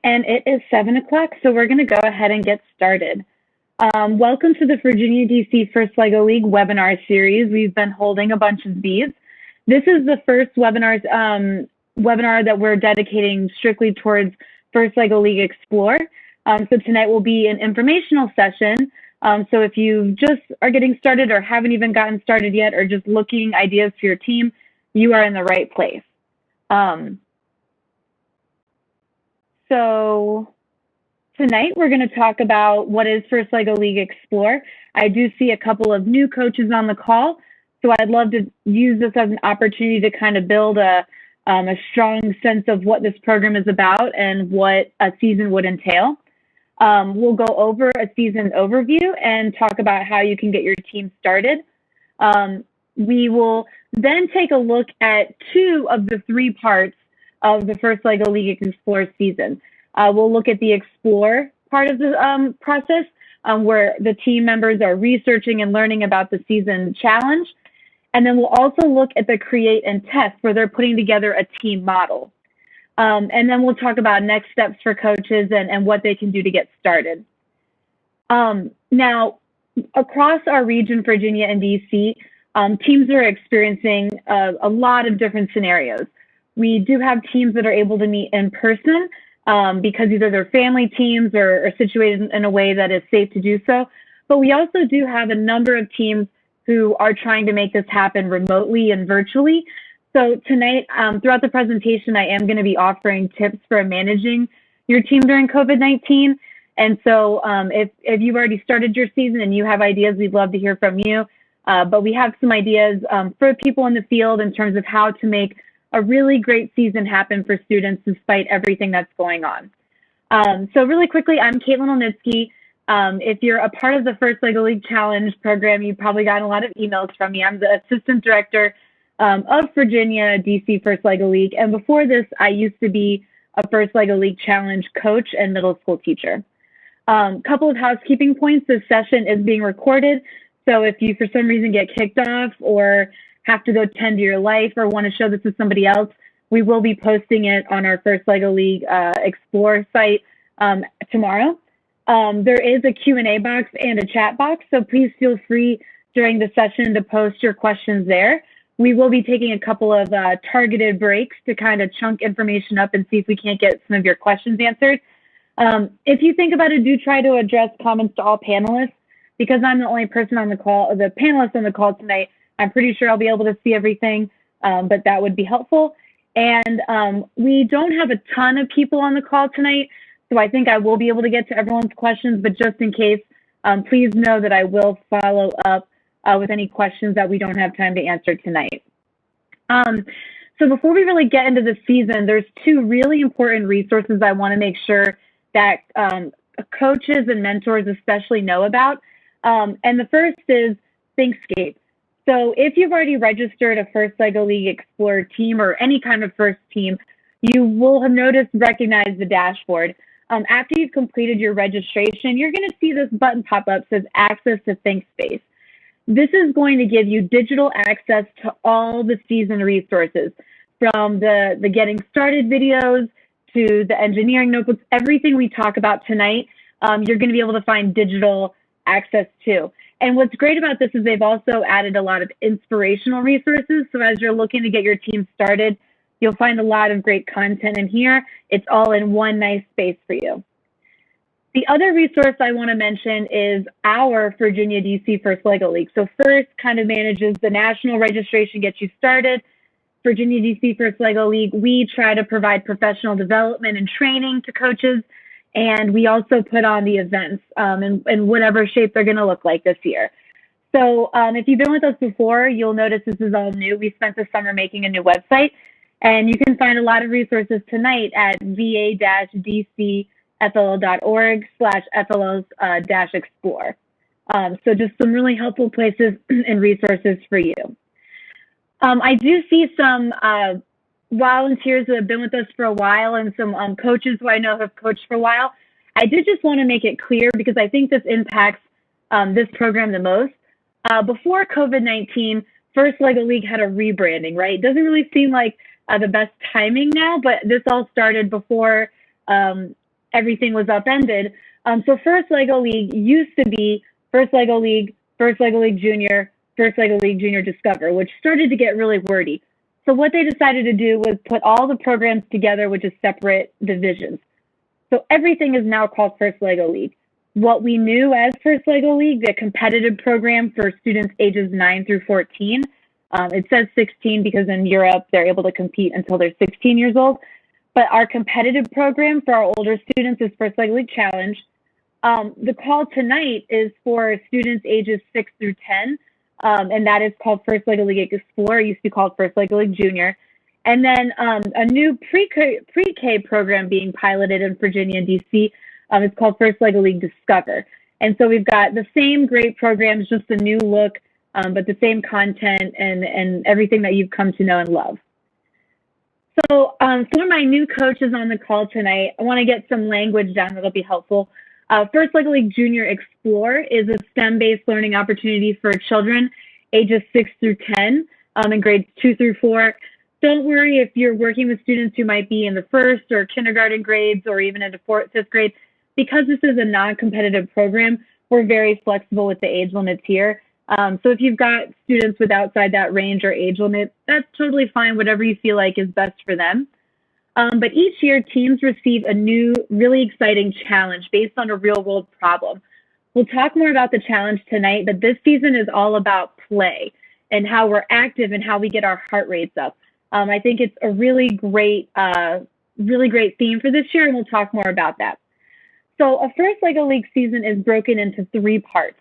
And it is 7 o'clock, so we're going to go ahead and get started. Welcome to the Virginia DC First LEGO League webinar series. We've been holding a bunch of these. This is the first webinar that we're dedicating strictly towards First LEGO League Explore. So tonight will be an informational session. So if you just are getting started or haven't even gotten started yet or just looking ideas for your team, you are in the right place. So tonight we're going to talk about what is First LEGO League Explore. I do see a couple of new coaches on the call, so I'd love to use this as an opportunity to kind of build a strong sense of what this program is about and what a season would entail. We'll go over a season overview and talk about how you can get your team started. We will then take a look at 2 of the 3 parts of the First LEGO League Explore season. We'll look at the Explore part of the process, where the team members are researching and learning about the season challenge. And then we'll also look at the Create and Test, where they're putting together a team model. And then we'll talk about next steps for coaches and what they can do to get started. Now, across our region, Virginia and DC, teams are experiencing a lot of different scenarios. We do have teams that are able to meet in person because either they're family teams or situated in a way that is safe to do so. But we also do have a number of teams who are trying to make this happen remotely and virtually. So tonight, throughout the presentation, I am going to be offering tips for managing your team during COVID-19. And so if you've already started your season and you have ideas, we'd love to hear from you. But we have some ideas for people in the field in terms of how to make a really great season happen for students despite everything that's going on. So really quickly, I'm Caitlin Olnitsky. If you're a part of the First LEGO League Challenge program, you've probably gotten a lot of emails from me. I'm the Assistant Director of Virginia DC First LEGO League. And before this, I used to be a First LEGO League Challenge coach and middle school teacher. Couple of housekeeping points. This session is being recorded. So if you, for some reason, get kicked off or have to go tend to your life or want to show this to somebody else, we will be posting it on our First LEGO League Explore site tomorrow. There is a Q&A box and a chat box, so please feel free during the session to post your questions there. We will be taking a couple of targeted breaks to kind of chunk information up and see if we can't get some of your questions answered. If you think about it, do try to address comments to all panelists. Because I'm the only person on the call, the panelists on the call tonight, I'm pretty sure I'll be able to see everything, but that would be helpful. And we don't have a ton of people on the call tonight, so I think I will be able to get to everyone's questions, but just in case, please know that I will follow up with any questions that we don't have time to answer tonight. So before we really get into the season, there's 2 really important resources I want to make sure that coaches and mentors especially know about. And the first is ThinkScape. So if you've already registered a First LEGO League Explore team or any kind of first team, you will have recognized the dashboard. After you've completed your registration, you're going to see this button pop up that says Access to ThinkSpace. This is going to give you digital access to all the season resources, from the getting started videos to the engineering notebooks. Everything we talk about tonight, you're going to be able to find digital access to. And what's great about this is they've also added a lot of inspirational resources. So as you're looking to get your team started, you'll find a lot of great content in here. It's all in one nice space for you. The other resource I want to mention is our Virginia DC First LEGO League. So FIRST kind of manages the national registration, gets you started. Virginia DC First LEGO League, we try to provide professional development and training to coaches. And we also put on the events in whatever shape they're going to look like this year. So if you've been with us before, you'll notice this is all new. We spent the summer making a new website. And you can find a lot of resources tonight at VA+DC FLL.org/FLL-Explore. So just some really helpful places and resources for you. I do see some volunteers who have been with us for a while and some coaches who I know have coached for a while. I did just want to make it clear because I think this impacts this program the most. Before COVID-19, First LEGO League had a rebranding, right? It doesn't really seem like the best timing now, but this all started before everything was upended. So first LEGO League used to be first LEGO League Junior, first LEGO League Junior Discover, which started to get really wordy. So what they decided to do was put all the programs together with just separate divisions. So everything is now called first LEGO League. What we knew as first LEGO League, the competitive program for students ages 9 through 14, it says 16 because in Europe they're able to compete until they're 16 years old. But our competitive program for our older students is First LEGO League Challenge. The call tonight is for students ages 6 through 10, and that is called First LEGO League Explore. It used to be called First LEGO League Junior. And then a new pre-K program being piloted in Virginia and DC is called First LEGO League Discover. And so we've got the same great programs, just a new look, but the same content and everything that you've come to know and love. So for my new coaches on the call tonight, I want to get some language down that'll be helpful. First LEGO League Junior Explore is a STEM-based learning opportunity for children ages 6 through 10 in grades 2 through 4. Don't worry if you're working with students who might be in the first or kindergarten grades or even into fifth grade. Because this is a non-competitive program, we're very flexible with the age limits here. So if you've got students with outside that range or age limit, that's totally fine, whatever you feel like is best for them. But each year, teams receive a new, really exciting challenge based on a real-world problem. We'll talk more about the challenge tonight, but this season is all about play and how we're active and how we get our heart rates up. I think it's a really great theme for this year, and we'll talk more about that. So a first LEGO League season is broken into 3 parts.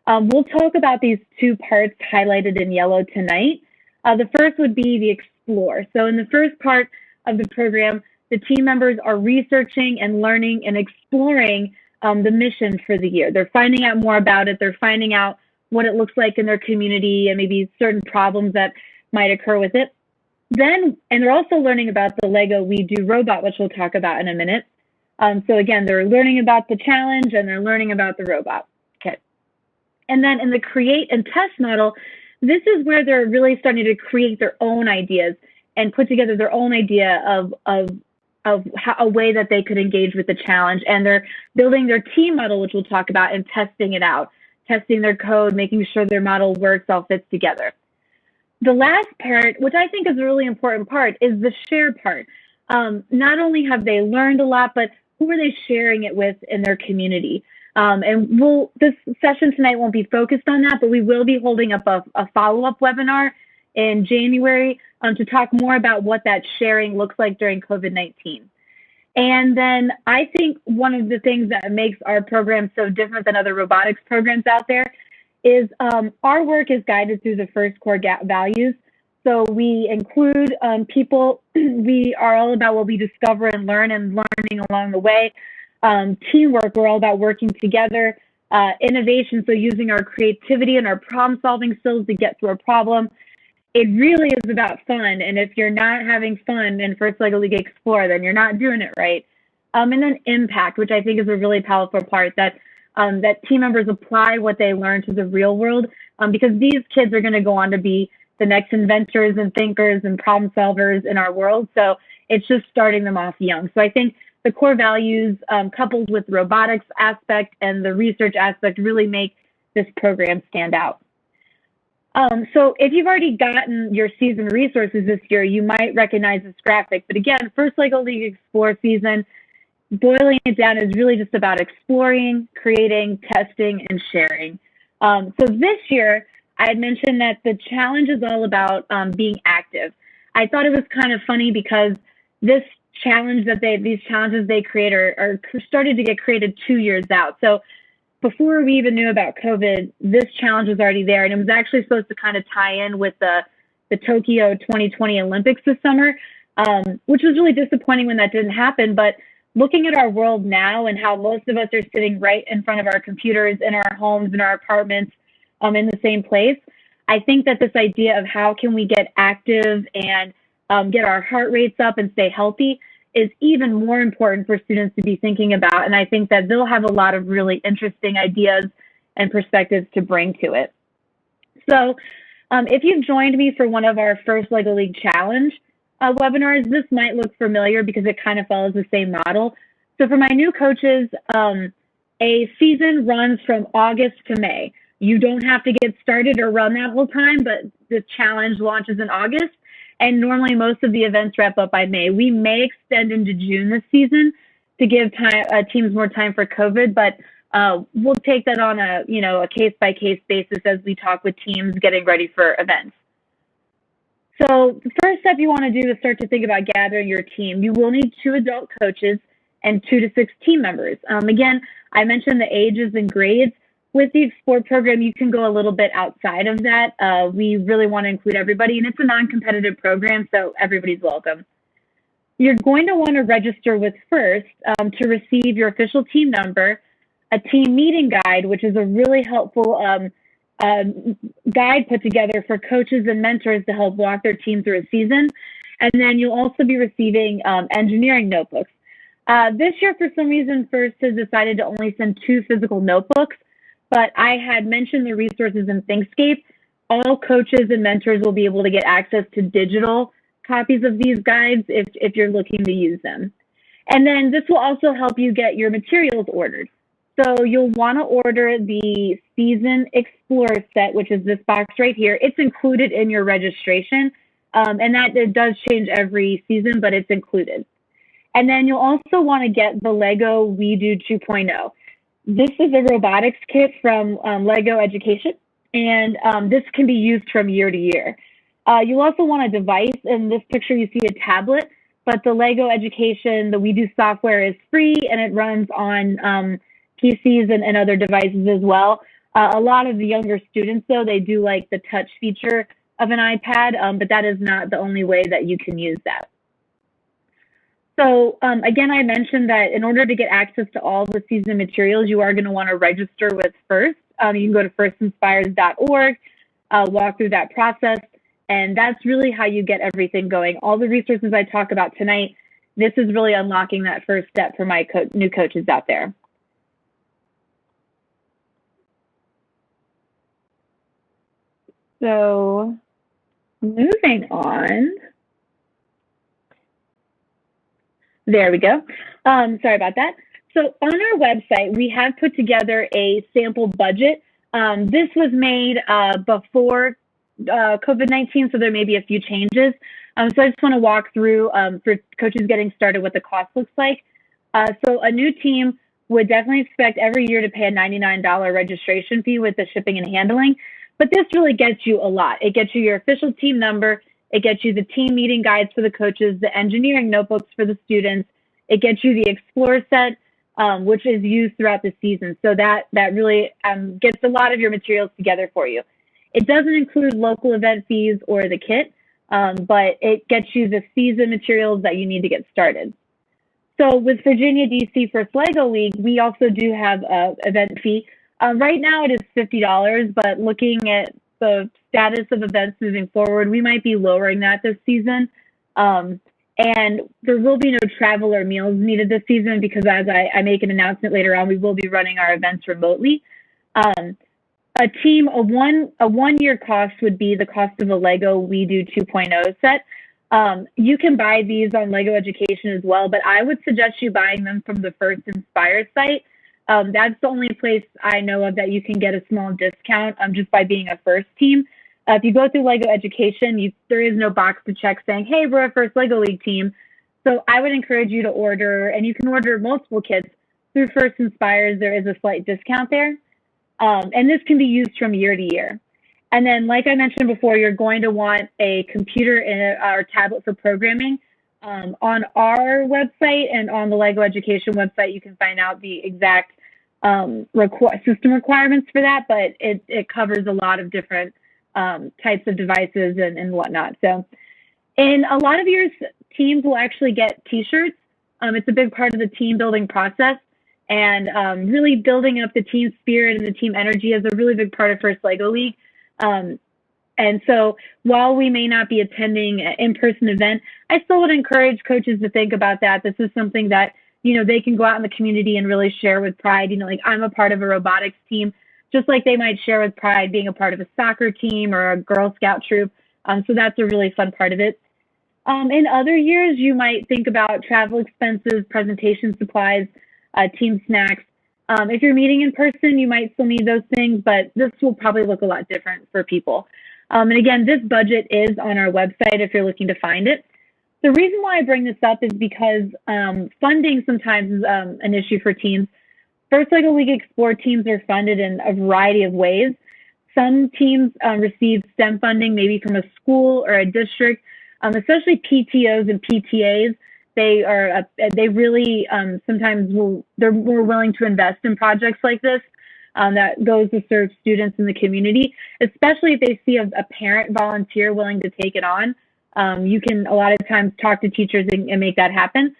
We'll talk about these 2 parts highlighted in yellow tonight. The first would be the Explore. So in the first part of the program, the team members are researching and learning and exploring the mission for the year. They're finding out more about it. They're finding out what it looks like in their community and maybe certain problems that might occur with it. And they're also learning about the LEGO We Do robot, which we'll talk about in a minute. So again, they're learning about the challenge and they're learning about the robot. Okay. And then in the create and test model, this is where they're really starting to create their own ideas and put together their own idea of how, a way that they could engage with the challenge. And they're building their team model, which we'll talk about, and testing it out, testing their code, making sure their model works, all fits together. The last part, which I think is a really important part, is the share part. Not only have they learned a lot, but who are they sharing it with in their community? And this session tonight won't be focused on that, but we will be holding up a follow-up webinar in January to talk more about what that sharing looks like during COVID-19. And then I think one of the things that makes our program so different than other robotics programs out there is our work is guided through the first core values. So we include people. We are all about what we discover and learn and learning along the way. Teamwork, we're all about working together. Innovation, so using our creativity and our problem-solving skills to get through a problem. It really is about fun, and if you're not having fun in First LEGO League Explore, then you're not doing it right. And then impact, which I think is a really powerful part, that team members apply what they learn to the real world, because these kids are going to go on to be the next inventors and thinkers and problem solvers in our world. So it's just starting them off young. So I think the core values coupled with the robotics aspect and the research aspect really make this program stand out. So if you've already gotten your season resources this year, you might recognize this graphic. But again, First LEGO League Explore season, boiling it down, is really just about exploring, creating, testing, and sharing. So this year, I had mentioned that the challenge is all about being active. I thought it was kind of funny because this challenge these challenges they create are started to get created 2 years out. So before we even knew about COVID, this challenge was already there, and it was actually supposed to kind of tie in with the Tokyo 2020 Olympics this summer, which was really disappointing when that didn't happen. But looking at our world now and how most of us are sitting right in front of our computers, in our homes, in our apartments, in the same place, I think that this idea of how can we get active and get our heart rates up and stay healthy is even more important for students to be thinking about. And I think that they'll have a lot of really interesting ideas and perspectives to bring to it. So if you've joined me for one of our first LEGO League Challenge webinars, this might look familiar because it kind of follows the same model. So for my new coaches, a season runs from August to May. You don't have to get started or run that whole time, but the challenge launches in August, and normally most of the events wrap up by May. We may extend into June this season to give teams more time for COVID, but we'll take that on a case-by-case basis as we talk with teams getting ready for events. So the first step you want to do is start to think about gathering your team. You will need 2 adult coaches and 2 to 6 team members. Again, I mentioned the ages and grades. With the Explore program, you can go a little bit outside of that. We really want to include everybody, and it's a non-competitive program, so everybody's welcome. You're going to want to register with FIRST to receive your official team number, a team meeting guide, which is a really helpful guide put together for coaches and mentors to help walk their team through a season. And then you'll also be receiving engineering notebooks. This year, for some reason, FIRST has decided to only send 2 physical notebooks, but I had mentioned the resources in ThinkScape. All coaches and mentors will be able to get access to digital copies of these guides if you're looking to use them. And then this will also help you get your materials ordered. So you'll want to order the Season Explorer set, which is this box right here. It's included in your registration, and that it does change every season, but it's included. And then you'll also want to get the Lego We Do 2.0. This is a robotics kit from Lego Education, and this can be used from year to year. You'll also want a device. In this picture, you see a tablet, but the Lego Education, the We Do software is free, and it runs on PCs and other devices as well. A lot of the younger students, though, they do like the touch feature of an iPad, but that is not the only way that you can use that. So again, I mentioned that in order to get access to all the season materials, you are going to want to register with FIRST. You can go to firstinspires.org, walk through that process, and that's really how you get everything going. All the resources I talk about tonight, this is really unlocking that first step for my new coaches out there. So moving on. There we go. Sorry about that. So on our website, we have put together a sample budget. This was made before COVID-19, so there may be a few changes. So I just want to walk through for coaches getting started what the cost looks like. So a new team would definitely expect every year to pay a $99 registration fee with the shipping and handling. But this really gets you a lot. It gets you your official team number. It gets you the team meeting guides for the coaches, the engineering notebooks for the students. It gets you the Explore set, which is used throughout the season. So that really gets a lot of your materials together for you. It doesn't include local event fees or the kit, but it gets you the season materials that you need to get started. So with Virginia DC First Lego League, we also do have an event fee. Right now it is $50, but looking at the status of events moving forward, we might be lowering that this season. And there will be no travel or meals needed this season because as I make an announcement later on, we will be running our events remotely. A one-year cost would be the cost of a Lego We Do 2.0 set. You can buy these on Lego Education as well, but I would suggest you buying them from the First Inspire site. That's the only place I know of that you can get a small discount just by being a FIRST team. If you go through Lego Education, there is no box to check saying, hey, we're a First Lego League team. So I would encourage you to order, and you can order multiple kits through First Inspires. There is a slight discount there. And this can be used from year to year. And then, like I mentioned before, you're going to want a computer or tablet for programming. On our website and on the Lego Education website, you can find out the exact system requirements for that, but it covers a lot of different types of devices and whatnot. So in a lot of years, teams will actually get t-shirts. It's a big part of the team building process, and really building up the team spirit and the team energy is a really big part of First Lego League. And so while we may not be attending an in-person event, I still would encourage coaches to think about that. This is something that, they can go out in the community and really share with pride. Like I'm a part of a robotics team, just like they might share with pride being a part of a soccer team or a Girl Scout troop. So that's a really fun part of it. In other years, you might think about travel expenses, presentation supplies, team snacks. If you're meeting in person, you might still need those things, but this will probably look a lot different for people. And again, this budget is on our website if you're looking to find it. The reason why I bring this up is because funding sometimes is an issue for teams. First LEGO League Explore teams are funded in a variety of ways. Some teams receive STEM funding, maybe from a school or a district, especially PTOs and PTAs. They really sometimes they're more willing to invest in projects like this that goes to serve students in the community, especially if they see a parent volunteer willing to take it on. You can a lot of times talk to teachers and make that happen.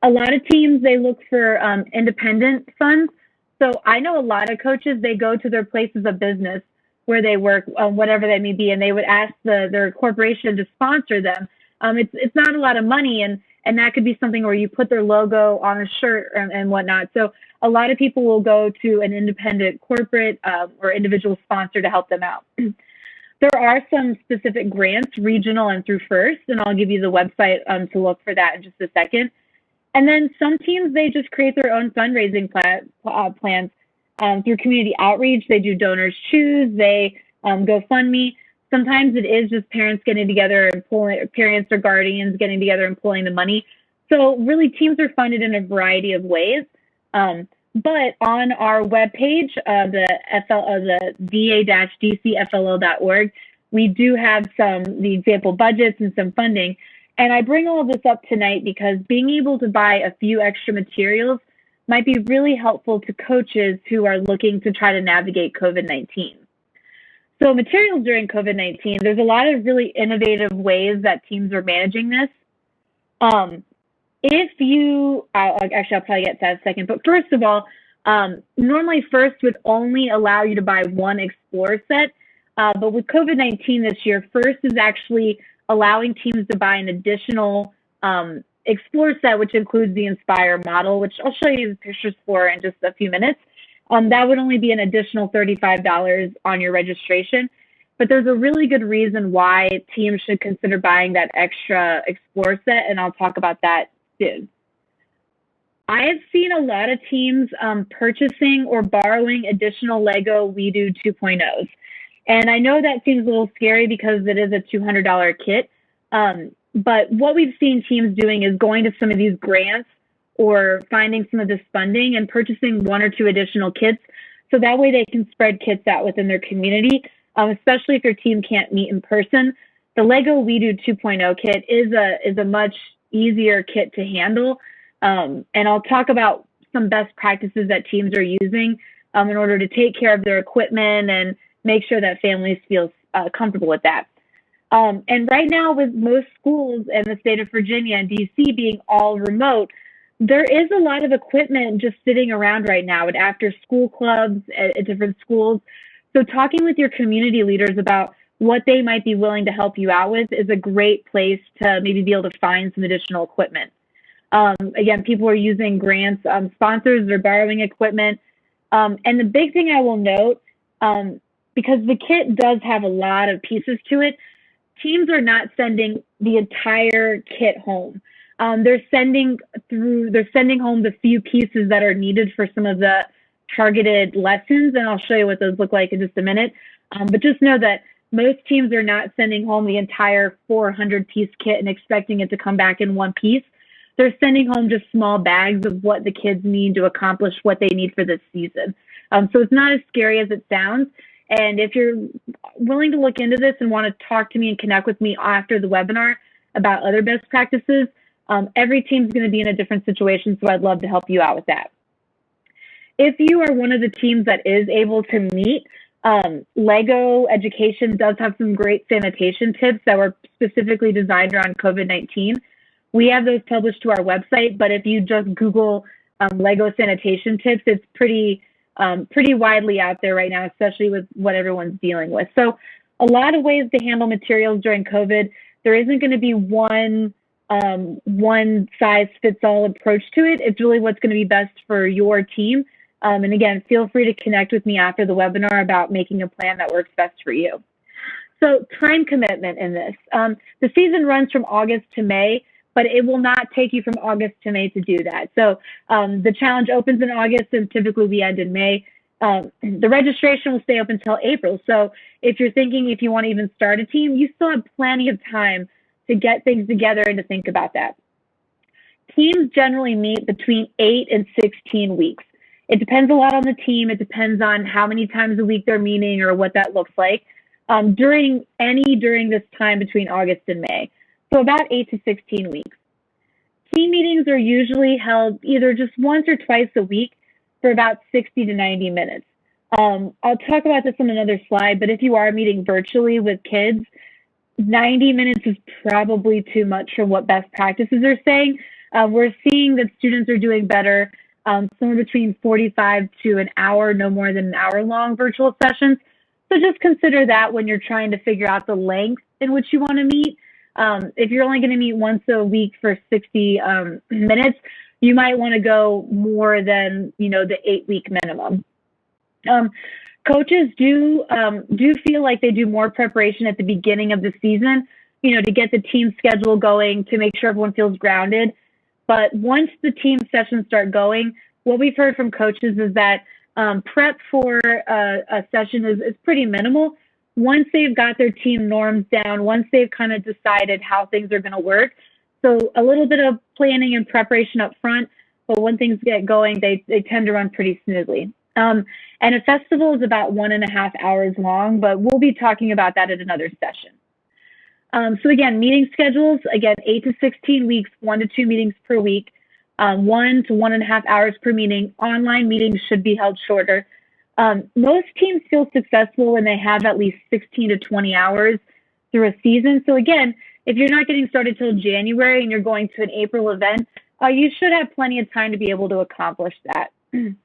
A lot of teams, they look for independent funds. So I know a lot of coaches, they go to their places of business where they work, whatever that may be, and they would ask their corporation to sponsor them. It's not a lot of money, and that could be something where you put their logo on a shirt and whatnot. So a lot of people will go to an independent corporate or individual sponsor to help them out. There are some specific grants, regional and through FIRST, and I'll give you the website to look for that in just a second. And then some teams, they just create their own fundraising plans through community outreach. They do Donors Choose, they GoFundMe. Sometimes it is just parents getting together and parents or guardians getting together and pulling the money. So really teams are funded in a variety of ways. But on our webpage, the VA+DC FLL.org, we do have the example budgets and some funding. And I bring all this up tonight because being able to buy a few extra materials might be really helpful to coaches who are looking to try to navigate COVID-19. So materials during COVID-19, there's a lot of really innovative ways that teams are managing this. Actually, I'll probably get to that in a second, but first of all, normally FIRST would only allow you to buy one Explore set, but with COVID-19 this year, FIRST is actually allowing teams to buy an additional Explore set, which includes the Inspire model, which I'll show you the pictures for in just a few minutes. That would only be an additional $35 on your registration, but there's a really good reason why teams should consider buying that extra Explore set, and I'll talk about that soon. I have seen a lot of teams purchasing or borrowing additional LEGO WeDo 2.0s. And I know that seems a little scary because it is a $200 kit. But what we've seen teams doing is going to some of these grants or finding some of this funding and purchasing one or two additional kits. So that way they can spread kits out within their community, especially if your team can't meet in person. The LEGO WeDo 2.0 kit is a much easier kit to handle. And I'll talk about some best practices that teams are using in order to take care of their equipment and make sure that families feel comfortable with that. And right now, with most schools in the state of Virginia and DC being all remote, there is a lot of equipment just sitting around right now at after-school clubs at different schools. So talking with your community leaders about what they might be willing to help you out with is a great place to maybe be able to find some additional equipment. Again, people are using grants, sponsors are borrowing equipment. And the big thing I will note, because the kit does have a lot of pieces to it, teams are not sending the entire kit home. They're sending home the few pieces that are needed for some of the targeted lessons, and I'll show you what those look like in just a minute. But just know that most teams are not sending home the entire 400-piece kit and expecting it to come back in one piece. They're sending home just small bags of what the kids need to accomplish what they need for this season. So it's not as scary as it sounds. And if you're willing to look into this and want to talk to me and connect with me after the webinar about other best practices, every team's going to be in a different situation, so I'd love to help you out with that. If you are one of the teams that is able to meet, LEGO Education does have some great sanitation tips that were specifically designed around COVID-19. We have those published to our website, but if you just Google LEGO sanitation tips, it's pretty widely out there right now, especially with what everyone's dealing with. So a lot of ways to handle materials during COVID. There isn't going to be one size fits all approach to it. It's really what's going to be best for your team. And again, feel free to connect with me after the webinar about making a plan that works best for you. So time commitment in this. The season runs from August to May, but it will not take you from August to May to do that. So the challenge opens in August and typically we end in May. The registration will stay open until April. So if you're thinking if you want to even start a team, you still have plenty of time to get things together and to think about that. Teams generally meet between 8 and 16 weeks. It depends a lot on the team. It depends on how many times a week they're meeting or what that looks like during this time between August and May. So about 8 to 16 weeks. Team meetings are usually held either just once or twice a week for about 60 to 90 minutes. I'll talk about this on another slide, but if you are meeting virtually with kids, 90 minutes is probably too much for what best practices are saying. We're seeing that students are doing better somewhere between 45 to an hour, no more than an hour long virtual sessions. So just consider that when you're trying to figure out the length in which you want to meet. If you're only going to meet once a week for 60 minutes, you might want to go more than, the 8-week minimum. Coaches do feel like they do more preparation at the beginning of the season, to get the team schedule going, to make sure everyone feels grounded. But once the team sessions start going, what we've heard from coaches is that prep for a session is pretty minimal. Once they've got their team norms down, once they've kind of decided how things are going to work. So a little bit of planning and preparation up front, but when things get going, they tend to run pretty smoothly. And a festival is about 1.5 hours long, but we'll be talking about that at another session. So again, meeting schedules, 8 to 16 weeks, 1 to 2 meetings per week, 1 to 1.5 hours per meeting. Online meetings should be held shorter. Most teams feel successful when they have at least 16 to 20 hours through a season. So again, if you're not getting started till January and you're going to an April event, you should have plenty of time to be able to accomplish that. In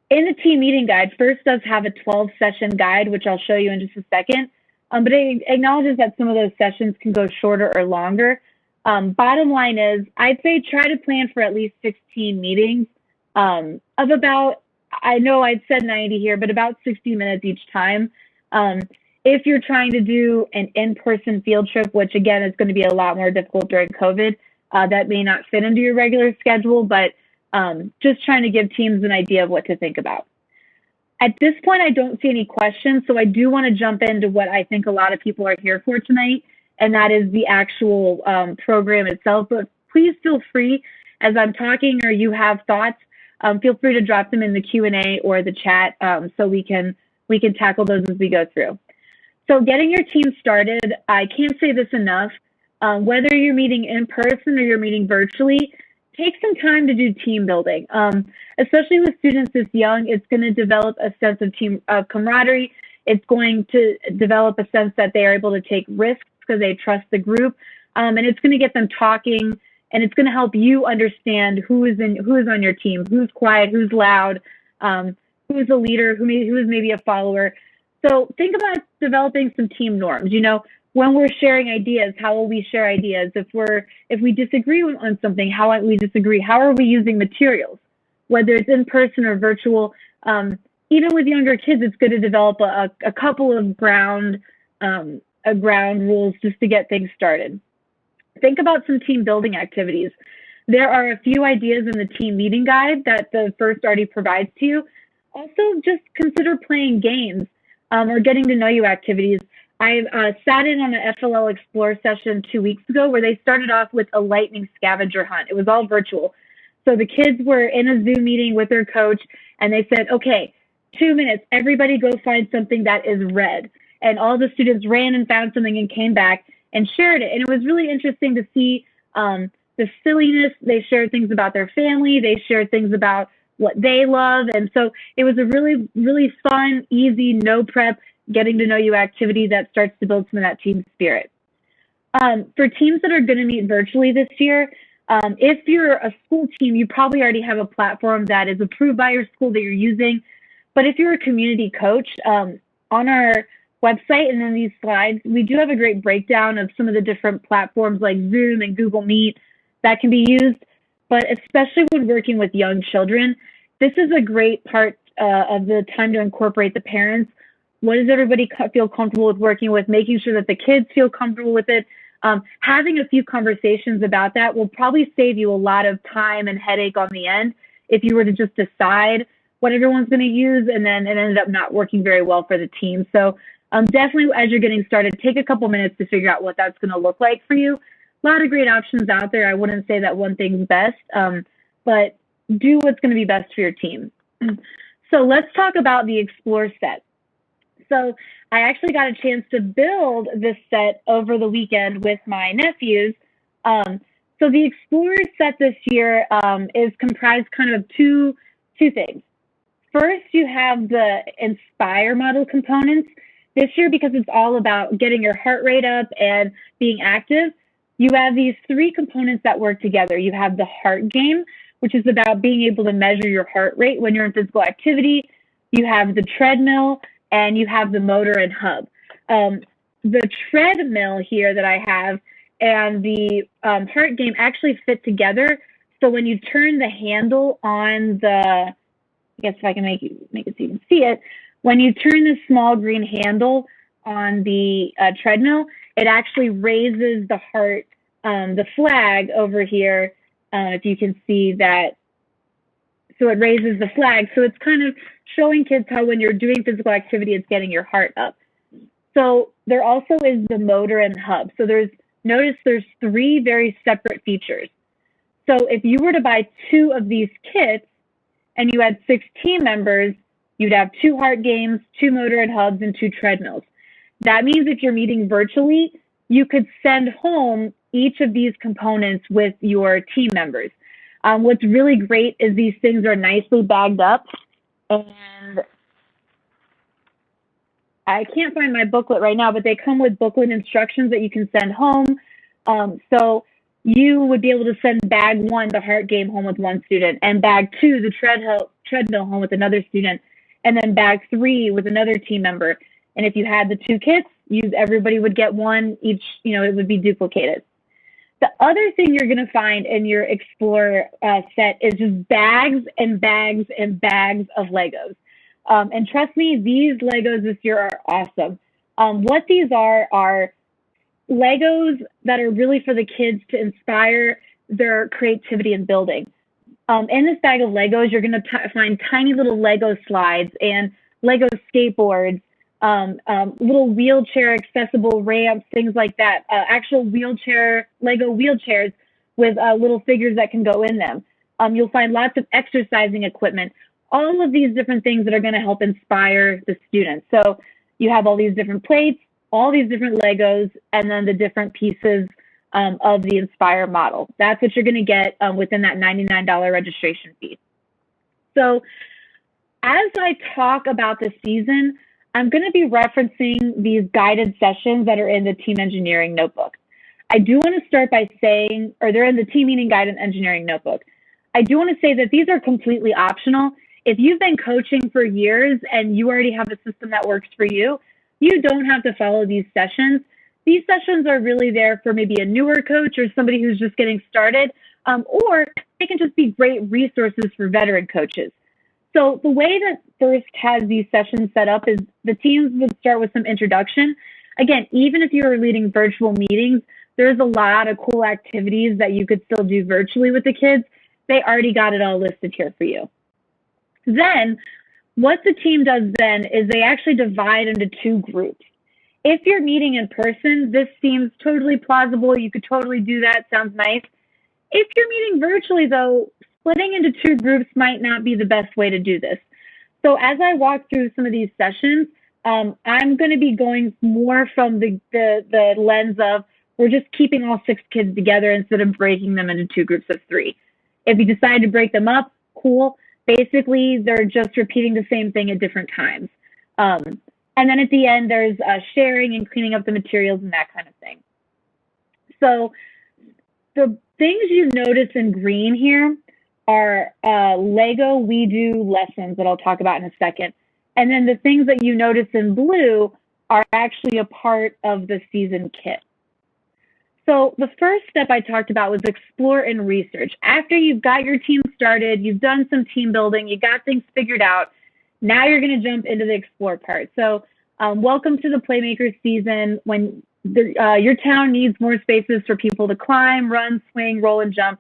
the team meeting guide, FIRST does have a 12-session guide, which I'll show you in just a second. But it acknowledges that some of those sessions can go shorter or longer. Bottom line is, I'd say try to plan for at least 16 meetings of about, I know I'd said 90 here, but about 60 minutes each time. If you're trying to do an in-person field trip, which again is going to be a lot more difficult during COVID, that may not fit into your regular schedule, but just trying to give teams an idea of what to think about. At this point, I don't see any questions, so I do want to jump into what I think a lot of people are here for tonight, and that is the actual program itself. But please feel free, as I'm talking or you have thoughts, feel free to drop them in the Q&A or the chat so we can tackle those as we go through. So getting your team started, I can't say this enough, whether you're meeting in person or you're meeting virtually, take some time to do team building. Especially with students this young, it's going to develop a sense of team camaraderie. It's going to develop a sense that they are able to take risks because they trust the group. And it's going to get them talking, and it's going to help you understand who is on your team, who's quiet, who's loud, who's a leader, who is maybe a follower. So think about developing some team norms. When we're sharing ideas, how will we share ideas? If we disagree on something, how might we disagree? How are we using materials? Whether it's in person or virtual, even with younger kids, it's good to develop a couple of ground rules just to get things started. Think about some team building activities. There are a few ideas in the team meeting guide that the FIRST already provides to you. Also, just consider playing games or getting to know you activities. I sat in on an FLL Explore session 2 weeks ago where they started off with a lightning scavenger hunt. It was all virtual. So the kids were in a Zoom meeting with their coach, and they said, okay, 2 minutes, everybody go find something that is red. And all the students ran and found something and came back and shared it. And it was really interesting to see the silliness. They shared things about their family. They shared things about what they love. And so it was a really, really fun, easy, no prep, getting to know you activity that starts to build some of that team spirit. For teams that are going to meet virtually this year, if you're a school team, you probably already have a platform that is approved by your school that you're using. But if you're a community coach, on our website and in these slides, we do have a great breakdown of some of the different platforms like Zoom and Google Meet that can be used. But especially when working with young children, this is a great part of the time to incorporate the parents. what does everybody feel comfortable with working with, making sure that the kids feel comfortable with it. Having a few conversations about that will probably save you a lot of time and headache on the end if you were to just decide what everyone's going to use and then it ended up not working very well for the team. So definitely as you're getting started, take a couple minutes to figure out what that's going to look like for you. A lot of great options out there. I wouldn't say that one thing's best, but do what's going to be best for your team. So let's talk about the Explore set. So I actually got a chance to build this set over the weekend with my nephews. So the Explore set this year is comprised kind of two things. First, you have the Inspire model components. This year, because it's all about getting your heart rate up and being active, you have these three components that work together. You have the heart game, which is about being able to measure your heart rate when you're in physical activity. You have the treadmill, and you have the motor and hub. The treadmill here that I have and the heart game actually fit together. So when you turn the handle on the, I guess if I can make it so you can see it, when you turn the small green handle on the treadmill, it actually raises the heart, the flag over here, if you can see that. So it raises the flag. So it's kind of showing kids how when you're doing physical activity, it's getting your heart up. So there also is the motor and hub. So notice there's three very separate features. So if you were to buy 2 of these kits and you had 6 team members, you'd have 2 heart games, 2 motor and hubs, and 2 treadmills. That means if you're meeting virtually, you could send home each of these components with your team members. What's really great is these things are nicely bagged up, and I can't find my booklet right now, but they come with booklet instructions that you can send home. So you would be able to send bag 1, the heart game, home with 1 student, and bag 2, the treadmill, home with another student, and then bag 3 with another team member. And if you had the 2 kits, everybody would get 1 each, it would be duplicated. The other thing you're going to find in your Explore set is just bags and bags and bags of Legos. And trust me, these Legos this year are awesome. What these are Legos that are really for the kids to inspire their creativity in building. In this bag of Legos, you're going to find tiny little Lego slides and Lego skateboards, little wheelchair accessible ramps, things like that, actual Lego wheelchairs with little figures that can go in them. You'll find lots of exercising equipment, all of these different things that are going to help inspire the students. So you have all these different plates, all these different Legos, and then the different pieces of the Inspire model. That's what you're going to get within that $99 registration fee. So as I talk about the season, I'm going to be referencing these guided sessions that are in the Team Engineering Notebook. I do want to start by saying, or they're in the Team Meeting Guide and Engineering Notebook. I do want to say that these are completely optional. If you've been coaching for years and you already have a system that works for you, you don't have to follow these sessions. These sessions are really there for maybe a newer coach or somebody who's just getting started, or they can just be great resources for veteran coaches. So the way that FIRST has these sessions set up is the teams would start with some introduction. Again, even if you are leading virtual meetings, there's a lot of cool activities that you could still do virtually with the kids. They already got it all listed here for you. Then what the team does then is they actually divide into 2 groups. If you're meeting in person, this seems totally plausible. You could totally do that. Sounds nice. If you're meeting virtually, though, splitting into 2 groups might not be the best way to do this. So as I walk through some of these sessions, I'm going to be going more from the lens of we're just keeping all 6 kids together instead of breaking them into 2 groups of 3. If you decide to break them up, cool. Basically, they're just repeating the same thing at different times. And then at the end, there's sharing and cleaning up the materials and that kind of thing. So the things you notice in green here are Lego We Do lessons that I'll talk about in a second. And then the things that you notice in blue are actually a part of the season kit. So the first step I talked about was explore and research. After you've got your team started, you've done some team building, you got things figured out, now you're going to jump into the explore part. So Welcome to the Playmaker season when your town needs more spaces for people to climb, run, swing, roll, and jump.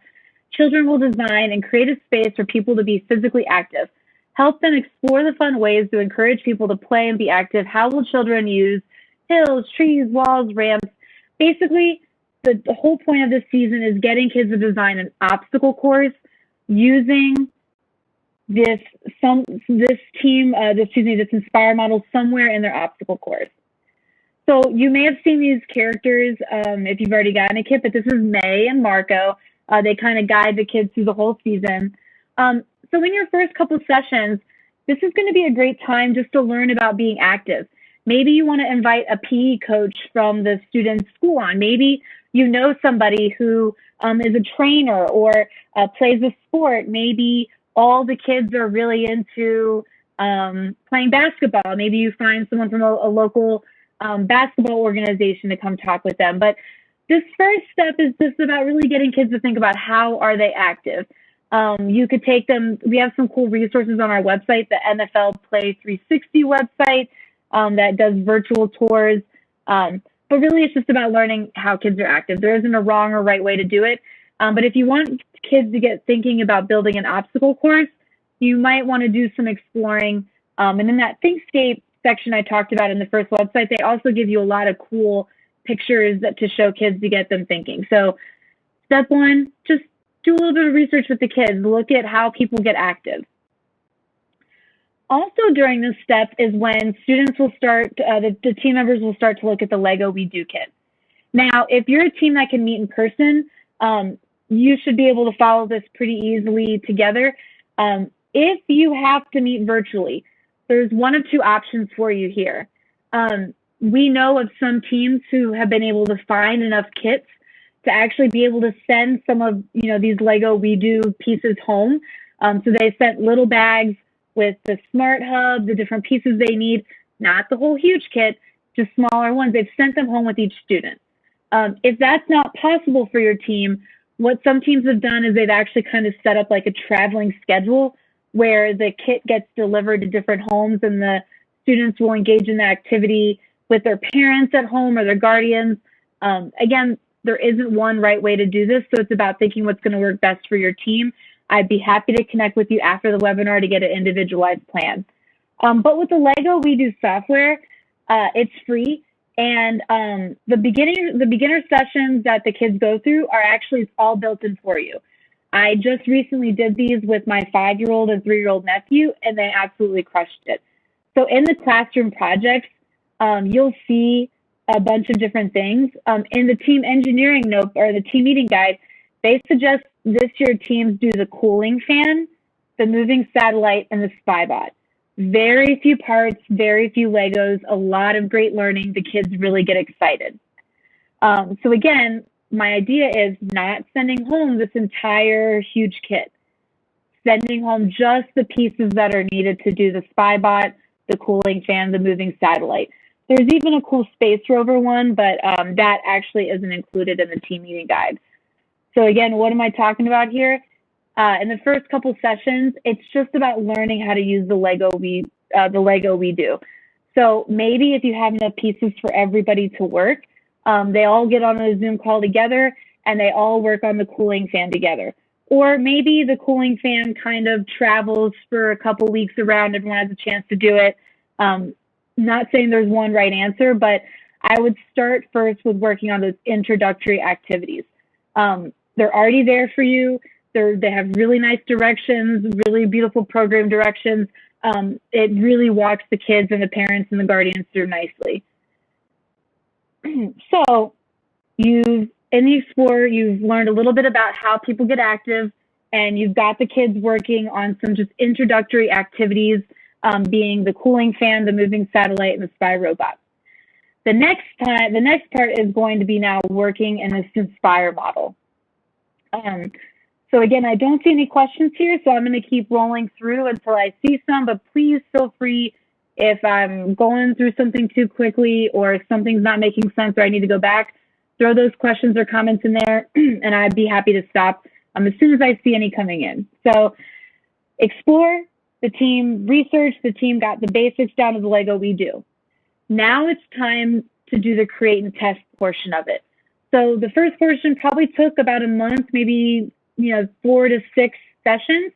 Children will design and create a space for people to be physically active. Help them explore the fun ways to encourage people to play and be active. How will children use hills, trees, walls, ramps? Basically, the whole point of this season is getting kids to design an obstacle course using this Inspire model somewhere in their obstacle course. So you may have seen these characters if you've already gotten a kit, but this is May and Marco. They kind of guide the kids through the whole season. So in your first couple sessions, this is going to be a great time just to learn about being active. Maybe you want to invite a PE coach from the student's school on. Maybe you know somebody who is a trainer or plays a sport. Maybe all the kids are really into playing basketball. Maybe you find someone from a local basketball organization to come talk with them. But this first step is just about really getting kids to think about how are they active. You could take them, we have some cool resources on our website, the NFL Play 360 website that does virtual tours. But really it's just about learning how kids are active. There isn't a wrong or right way to do it. But if you want kids to get thinking about building an obstacle course, you might want to do some exploring. And in that Thinkscape section I talked about in the first website, they also give you a lot of cool pictures to show kids to get them thinking. So step one, just do a little bit of research with the kids. Look at how people get active. Also during this step is when students will start, the team members will start to look at the Lego We Do kit. Now, if you're a team that can meet in person, you should be able to follow this pretty easily together. If you have to meet virtually, there's one of two options for you here. We know of some teams who have been able to find enough kits to actually be able to send some of these Lego We Do pieces home. So they sent little bags with the Smart Hub, the different pieces they need, not the whole huge kit, just smaller ones. They've sent them home with each student. If that's not possible for your team, what some teams have done is they've actually kind of set up like a traveling schedule where the kit gets delivered to different homes and the students will engage in the activity with their parents at home or their guardians. Again, there isn't one right way to do this, so it's about thinking what's going to work best for your team. I'd be happy to connect with you after the webinar to get an individualized plan. But with the Lego We Do software, it's free, and the beginner sessions that the kids go through are actually all built in for you. I just recently did these with my 5-year-old and 3-year-old nephew, and they absolutely crushed it. So in the classroom projects, you'll see a bunch of different things. In the team engineering note or the team meeting guide, they suggest this year teams do the cooling fan, the moving satellite, and the SpyBot. Very few parts, very few Legos, a lot of great learning. The kids really get excited. So again, my idea is not sending home this entire huge kit, sending home just the pieces that are needed to do the SpyBot, the cooling fan, the moving satellite. There's even a cool Space Rover one, but that actually isn't included in the team meeting guide. So again, what am I talking about here? In the first couple sessions, it's just about learning how to use the Lego We Do. So maybe if you have enough pieces for everybody to work, they all get on a Zoom call together and they all work on the cooling fan together. Or maybe the cooling fan kind of travels for a couple weeks around, everyone has a chance to do it. Not saying there's one right answer, but I would start first with working on those introductory activities. They're already there for you. They have really nice directions, really beautiful program directions. It really walks the kids and the parents and the guardians through nicely. So in the Explorer, you've learned a little bit about how people get active, and you've got the kids working on some just introductory activities, being the cooling fan, the moving satellite, and the spy robot. The next part is going to be now working in this Inspire model. So again, I don't see any questions here, so I'm going to keep rolling through until I see some, but please feel free if I'm going through something too quickly or if something's not making sense or I need to go back, throw those questions or comments in there, and I'd be happy to stop as soon as I see any coming in. So Explore, the team researched, the team got the basics down of the Lego We Do. Now it's time to do the create and test portion of it. So the first portion probably took about a month, maybe 4 to 6 sessions.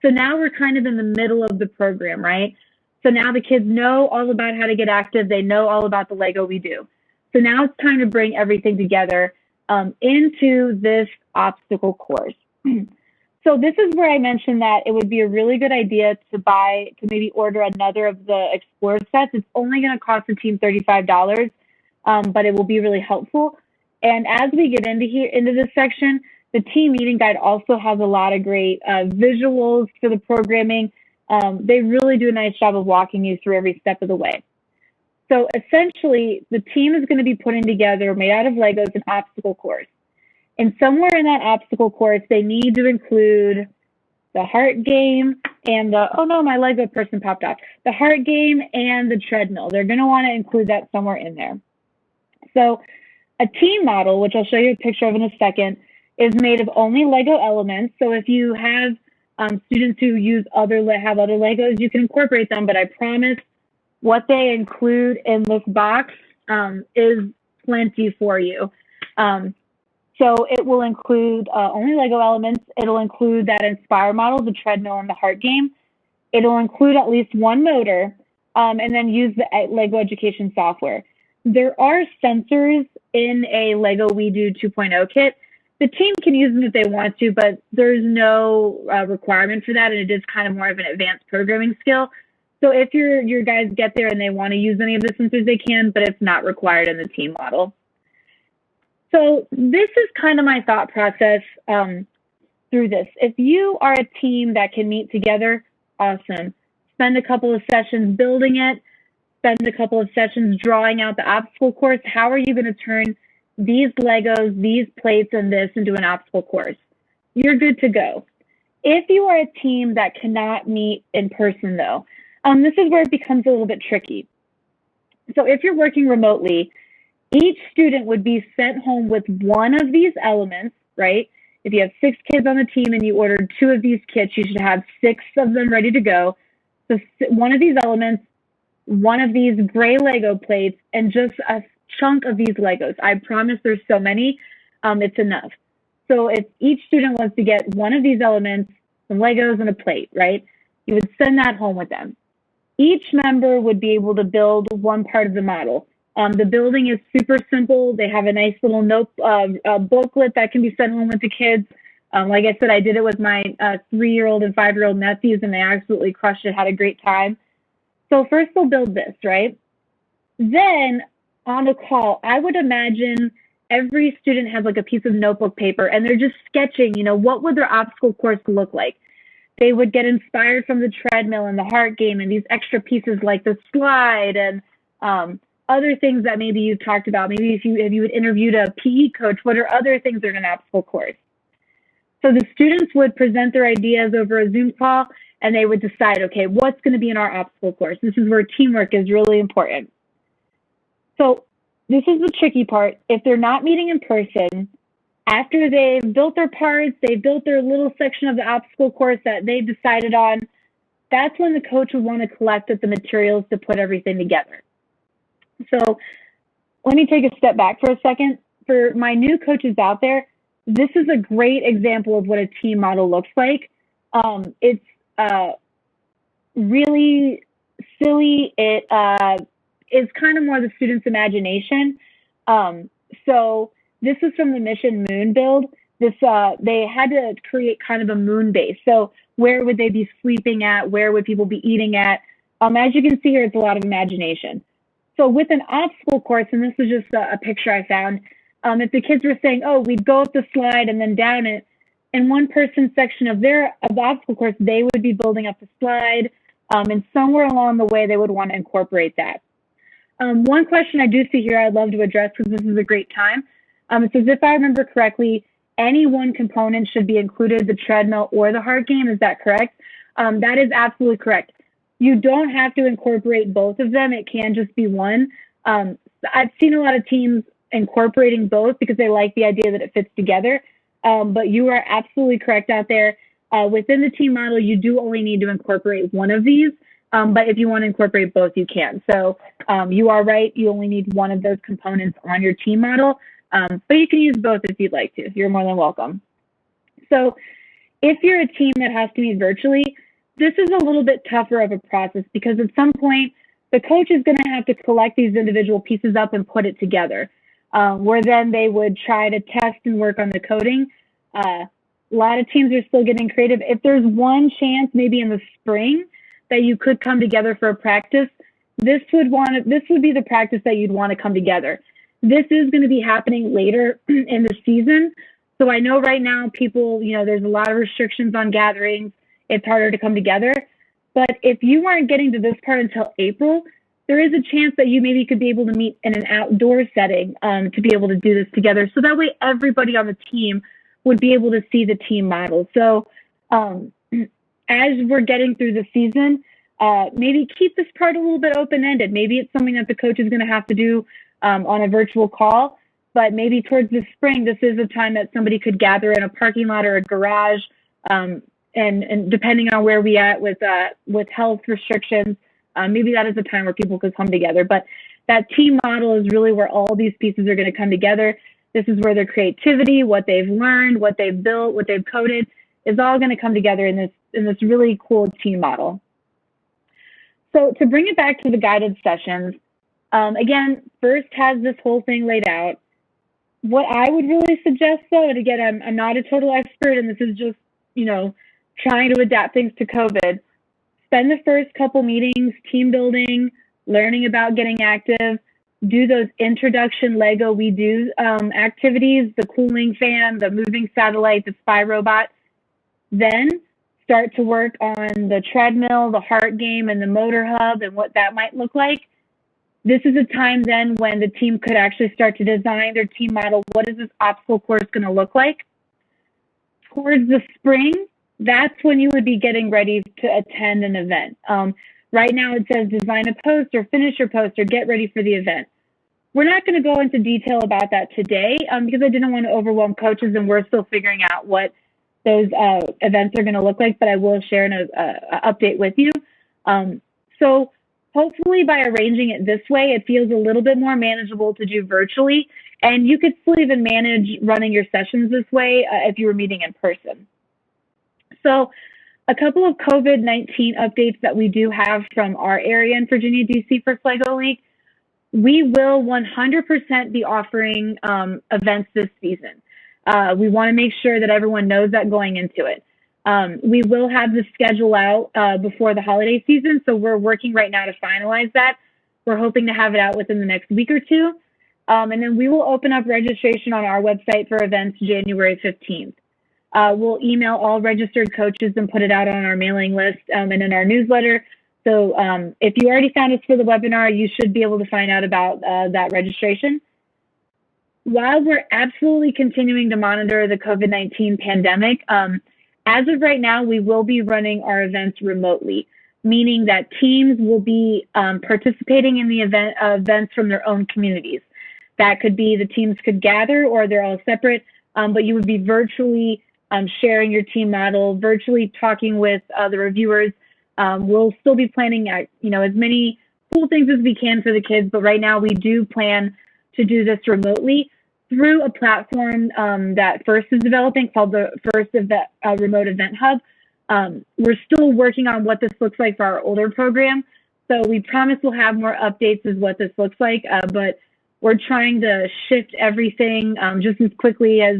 So now we're kind of in the middle of the program, right? So now the kids know all about how to get active. They know all about the Lego We Do. So now it's time to bring everything together into this obstacle course. So this is where I mentioned that it would be a really good idea to maybe order another of the Explore sets. It's only going to cost the team $35, but it will be really helpful. And as we get into this section, the team meeting guide also has a lot of great visuals for the programming. They really do a nice job of walking you through every step of the way. So essentially, the team is going to be putting together, made out of Legos, an obstacle course. And somewhere in that obstacle course, they need to include the heart game and oh no, my Lego person popped off. The heart game and the treadmill. They're going to want to include that somewhere in there. So a team model, which I'll show you a picture of in a second, is made of only Lego elements. So if you have students who have other Legos, you can incorporate them, but I promise what they include in this box is plenty for you. So it will include only Lego elements. It'll include that Inspire model, the treadmill, and the heart game. It'll include at least one motor, and then use the Lego education software. There are sensors in a Lego We Do 2.0 kit. The team can use them if they want to, but there's no requirement for that, and it is kind of more of an advanced programming skill. So if your guys get there and they want to use any of the sensors, they can, but it's not required in the team model. So this is kind of my thought process through this. If you are a team that can meet together, awesome. Spend a couple of sessions building it, spend a couple of sessions drawing out the obstacle course. How are you going to turn these Legos, these plates, and this into an obstacle course? You're good to go. If you are a team that cannot meet in person, though, this is where it becomes a little bit tricky. So if you're working remotely, each student would be sent home with one of these elements, right? If you have 6 kids on the team and you ordered 2 of these kits, you should have 6 of them ready to go. So one of these elements, one of these gray Lego plates, and just a chunk of these Legos. I promise there's so many, it's enough. So if each student wants to get one of these elements, some Legos and a plate, right? You would send that home with them. Each member would be able to build one part of the model. The building is super simple. They have a nice little booklet that can be sent home with the kids. Like I said, I did it with my 3-year-old and 5-year-old nephews, and they absolutely crushed it, had a great time. So first they'll build this, right? Then on the call, I would imagine every student has like a piece of notebook paper, and they're just sketching, what would their obstacle course look like? They would get inspired from the treadmill and the heart game and these extra pieces like the slide and other things that maybe you've talked about. Maybe if you had interviewed a PE coach, what are other things that are in an obstacle course? So the students would present their ideas over a Zoom call, and they would decide, okay, what's going to be in our obstacle course? This is where teamwork is really important. So this is the tricky part. If they're not meeting in person, after they've built their parts, they've built their little section of the obstacle course that they've decided on, that's when the coach would want to collect the materials to put everything together. So let me take a step back for a second. For my new coaches out there, this is a great example of what a team model looks like. It's really silly. It is kind of more the student's imagination. So this is from the Mission Moon build. They had to create kind of a moon base. So where would they be sleeping at? Where would people be eating at? As you can see here, it's a lot of imagination. So with an obstacle course, and this is just a picture I found, if the kids were saying, oh, we'd go up the slide and then down it, in one person's section of the obstacle course, they would be building up the slide, and somewhere along the way, they would want to incorporate that. One question I do see here I'd love to address, because this is a great time. It says, if I remember correctly, any one component should be included, the treadmill or the heart game. Is that correct? That is absolutely correct. You don't have to incorporate both of them. It can just be one. I've seen a lot of teams incorporating both because they like the idea that it fits together. But you are absolutely correct out there. Within the team model, you do only need to incorporate one of these. But if you want to incorporate both, you can. So you are right. You only need one of those components on your team model, but you can use both if you'd like to. You're more than welcome. So if you're a team that has to meet virtually, this is a little bit tougher of a process because at some point, the coach is going to have to collect these individual pieces up and put it together, where then they would try to test and work on the coding. A lot of teams are still getting creative. If there's one chance, maybe in the spring, that you could come together for a practice, this would be the practice that you'd want to come together. This is going to be happening later in the season. So I know right now people, there's a lot of restrictions on gatherings. It's harder to come together. But if you weren't getting to this part until April, there is a chance that you maybe could be able to meet in an outdoor setting to be able to do this together. So that way everybody on the team would be able to see the team model. So as we're getting through the season, maybe keep this part a little bit open-ended. Maybe it's something that the coach is going to have to do on a virtual call, but maybe towards the spring, this is a time that somebody could gather in a parking lot or a garage, and depending on where we at with health restrictions, maybe that is a time where people could come together. But that team model is really where all these pieces are going to come together. This is where their creativity, what they've learned, what they've built, what they've coded, is all going to come together in this really cool team model. So to bring it back to the guided sessions, again, first has this whole thing laid out. What I would really suggest, though, and again, I'm not a total expert, and this is just, trying to adapt things to COVID, spend the first couple meetings team building, learning about getting active, do those introduction Lego We Do activities, the cooling fan, the moving satellite, the spy robot. Then start to work on the treadmill, the heart game, and the motor hub and what that might look like. This is a time then when the team could actually start to design their team model. What is this obstacle course going to look like? Towards the spring, that's when you would be getting ready to attend an event. Right now it says design a post or finish your post or get ready for the event. We're not going to go into detail about that today because I didn't want to overwhelm coaches and we're still figuring out what those events are going to look like, but I will share an update with you. So hopefully by arranging it this way, it feels a little bit more manageable to do virtually, and you could still even manage running your sessions this way if you were meeting in person. So a couple of COVID-19 updates that we do have from our area in Virginia, DC for FLEGO League. We will 100% be offering events this season. We want to make sure that everyone knows that going into it. We will have the schedule out before the holiday season, so we're working right now to finalize that. We're hoping to have it out within the next week or two. And then we will open up registration on our website for events January 15th. We'll email all registered coaches and put it out on our mailing list and in our newsletter. So if you already found us for the webinar, you should be able to find out about that registration. While we're absolutely continuing to monitor the COVID-19 pandemic, as of right now, we will be running our events remotely, meaning that teams will be participating in the events from their own communities. That could be the teams could gather or they're all separate, but you would be virtually sharing your team model, virtually talking with the reviewers. We'll still be planning as many cool things as we can for the kids, but right now we do plan to do this remotely through a platform that FIRST is developing called the FIRST Remote Event Hub. We're still working on what this looks like for our older program, so we promise we'll have more updates as what this looks like, but we're trying to shift everything just as quickly as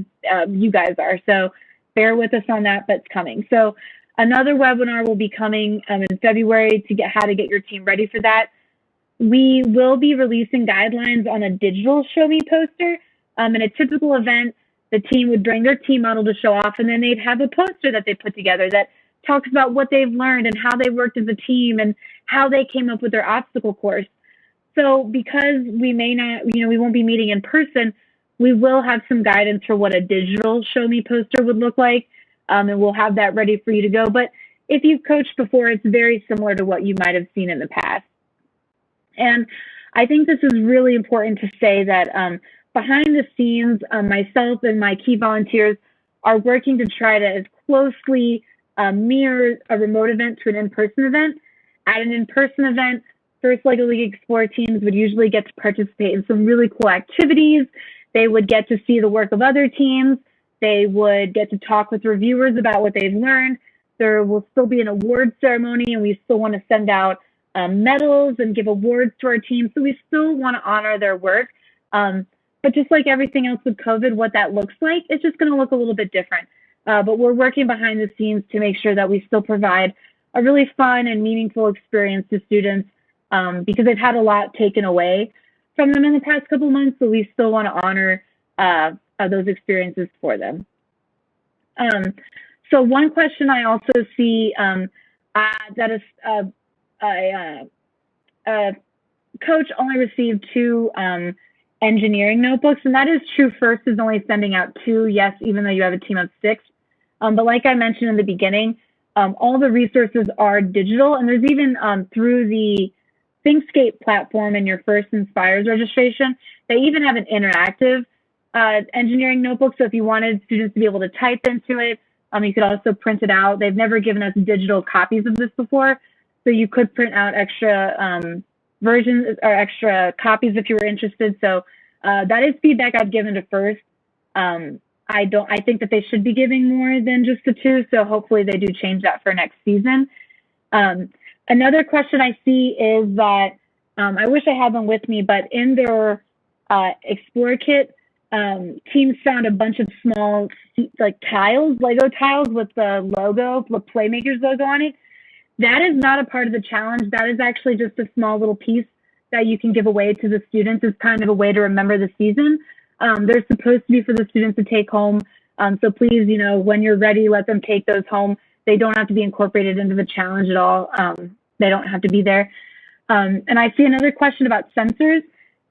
you guys are, so bear with us on that, but it's coming. So another webinar will be coming in February to get how to get your team ready for that. We will be releasing guidelines on a digital Show Me poster. In a typical event, the team would bring their team model to show off, and then they'd have a poster that they put together that talks about what they've learned and how they worked as a team and how they came up with their obstacle course. So because we may not, we won't be meeting in person, we will have some guidance for what a digital Show Me poster would look like, and we'll have that ready for you to go. But if you've coached before, it's very similar to what you might have seen in the past. And I think this is really important to say that behind the scenes, myself and my key volunteers are working to try to as closely mirror a remote event to an in-person event. At an in-person event, First Lego League Explore teams would usually get to participate in some really cool activities. They would get to see the work of other teams. They would get to talk with reviewers about what they've learned. There will still be an award ceremony, and we still want to send out medals and give awards to our team. So we still want to honor their work. But just like everything else with COVID, what that looks like, it's just going to look a little bit different. But we're working behind the scenes to make sure that we still provide a really fun and meaningful experience to students because they've had a lot taken away from them in the past couple of months. So we still want to honor those experiences for them. So one question I also see that a coach only received 2 engineering notebooks, and that is true. First is only sending out 2, yes, even though you have a team of 6. But like I mentioned in the beginning, all the resources are digital, and there's even through the ThinkScape platform in your First Inspires registration, they even have an interactive engineering notebook. So if you wanted students to be able to type into it, you could also print it out. They've never given us digital copies of this before, so you could print out extra versions or extra copies if you were interested. So that is feedback I've given to First. I think that they should be giving more than just the 2, so hopefully they do change that for next season. Another question I see is that I wish I had them with me, but in their Explore kit, teams found a bunch of small like tiles, Lego tiles with the logo, the Playmakers logo on it. That is not a part of the challenge. That is actually just a small little piece that you can give away to the students as kind of a way to remember the season. They're supposed to be for the students to take home. So please, when you're ready, let them take those home. They don't have to be incorporated into the challenge at all. They don't have to be there. And I see another question about sensors.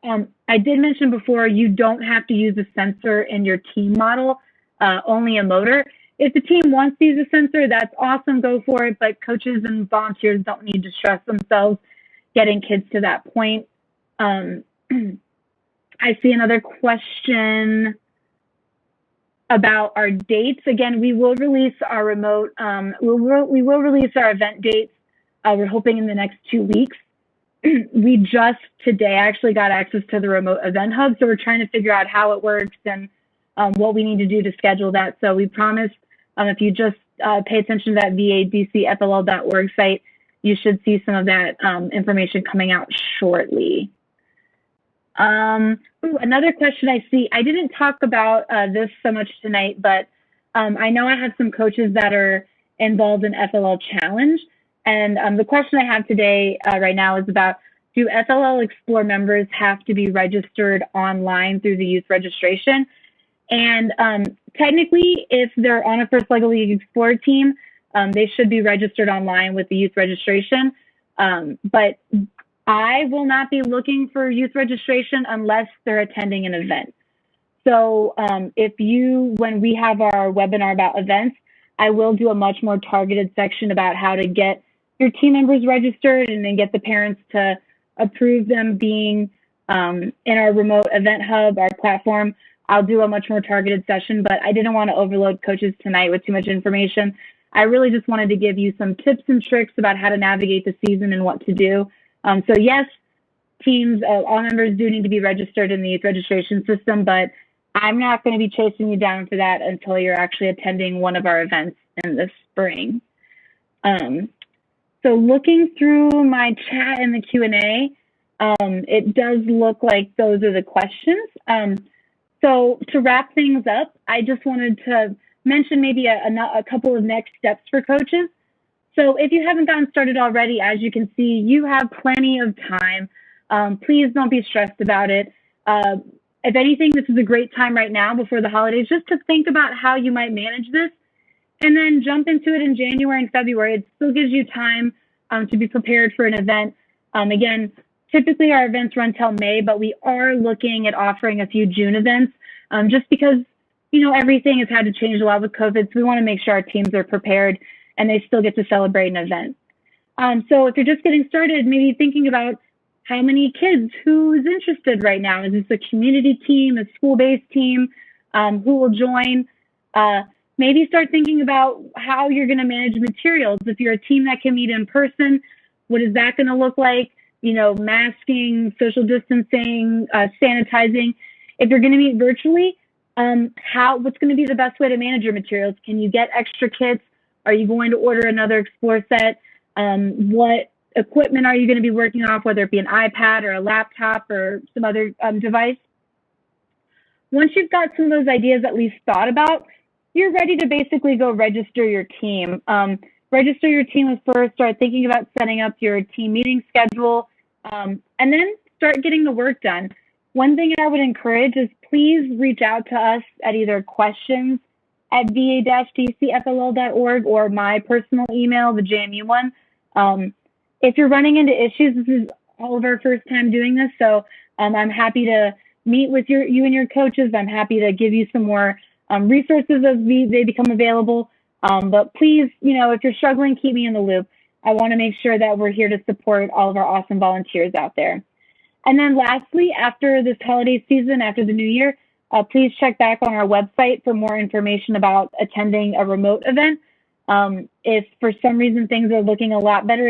I did mention before, you don't have to use a sensor in your team model, only a motor. If the team wants to use a sensor, that's awesome, go for it, but coaches and volunteers don't need to stress themselves getting kids to that point. I see another question about our dates. Again, we will release our remote, we will release our event dates. We're hoping in the next 2 weeks. We just today actually got access to the remote event hub, so we're trying to figure out how it works and what we need to do to schedule that. So we promise if you just pay attention to that VA+DC FLL.org site, you should see some of that information coming out shortly. Another question I see, I didn't talk about this so much tonight, but I know I have some coaches that are involved in FLL Challenge. And the question I have today right now is about, do FLL Explore members have to be registered online through the youth registration? And technically, if they're on a First Lego League Explore team, they should be registered online with the youth registration. But I will not be looking for youth registration unless they're attending an event. So when we have our webinar about events, I will do a much more targeted section about how to get your team members registered and then get the parents to approve them being in our remote event hub, our platform. I'll do a much more targeted session, but I didn't want to overload coaches tonight with too much information. I really just wanted to give you some tips and tricks about how to navigate the season and what to do. So yes, teams, all members do need to be registered in the youth registration system, but I'm not going to be chasing you down for that until you're actually attending one of our events in the spring. So looking through my chat and the Q&A, it does look like those are the questions. So to wrap things up, I just wanted to mention maybe a couple of next steps for coaches. So if you haven't gotten started already, as you can see, you have plenty of time. Please don't be stressed about it. If anything, this is a great time right now before the holidays just to think about how you might manage this and then jump into it in January and February. It still gives you time to be prepared for an event. Again, typically our events run till May, but we are looking at offering a few June events just because, everything has had to change a lot with COVID. So we want to make sure our teams are prepared and they still get to celebrate an event. So if you're just getting started, maybe thinking about how many kids, who's interested right now? Is this a community team, a school-based team? Who will join? Maybe start thinking about how you're going to manage materials. If you're a team that can meet in person, what is that going to look like? You know, masking, social distancing, sanitizing. If you're going to meet virtually, what's going to be the best way to manage your materials? Can you get extra kits? Are you going to order another Explore set? What equipment are you going to be working off, whether it be an iPad or a laptop or some other device? Once you've got some of those ideas at least thought about, you're ready to basically go register your team. Register your team with first, start thinking about setting up your team meeting schedule, and then start getting the work done. One thing I would encourage is please reach out to us at either questions@va-dcfll.org or my personal email, the JMU one. If you're running into issues, this is all of our first time doing this, so I'm happy to meet with you and your coaches. I'm happy to give you some more resources as they become available. But please, you know, if you're struggling, keep me in the loop. I want to make sure that we're here to support all of our awesome volunteers out there. And then lastly, after this holiday season, after the new year, please check back on our website for more information about attending a remote event. If for some reason things are looking a lot better